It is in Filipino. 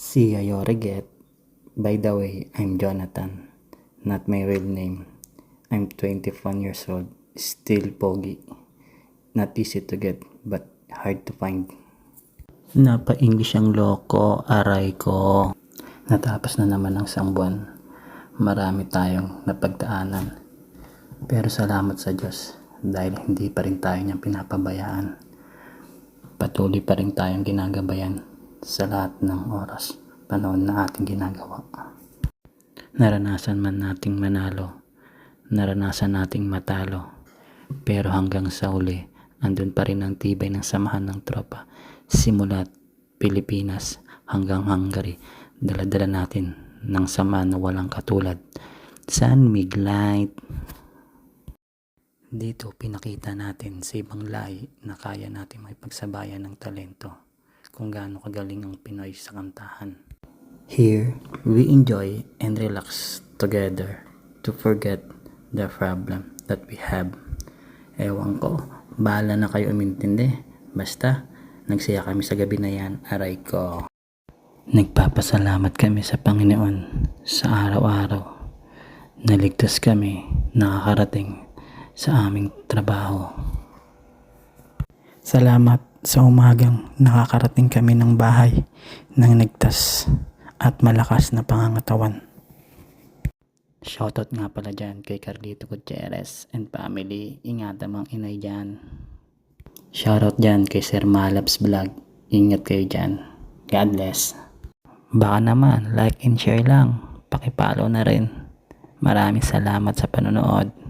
See you regret. By the way, I'm Jonathan, not my real name. I'm 21 years old, still pogi. Not easy to get, but hard to find. Napa-English ang loko, aray ko. Natapos na naman ang isang buwan. Marami tayong napagdaanan. Pero salamat sa Diyos dahil hindi pa rin tayo niyang pinapabayaan. Patuloy pa rin tayong ginagabayan sa lahat ng oras, panahon na ating ginagawa. Naranasan man nating manalo, naranasan nating matalo, pero hanggang sa uli, andun pa rin ang tibay ng samahan ng tropa. Simula't Pilipinas hanggang Hungary, dala-dala natin ng sama na walang katulad. San Miglite. Dito pinakita natin sa ibang lahi na kaya natin makipagsabayan ng talento kung gaano kagaling ang Pinoy sa kantahan. Here, we enjoy and relax together to forget the problem that we have. Ewan ko, bahala na kayo umintindi. Basta, nagsaya kami sa gabi na yan, aray ko. Nagpapasalamat kami sa Panginoon sa araw-araw. Naligtas kami, nakakarating sa aming trabaho. Salamat sa umagang nakakarating kami ng bahay ng ligtas at malakas na pangangatawan. Shoutout nga pala dyan kay Carlito Gutierrez and family. Ingatan mga inay dyan. Shoutout dyan kay Sir Malabs Vlog. Ingat kayo dyan. God bless. Baka naman like and share lang. Pakipollow na rin. Maraming salamat sa panonood.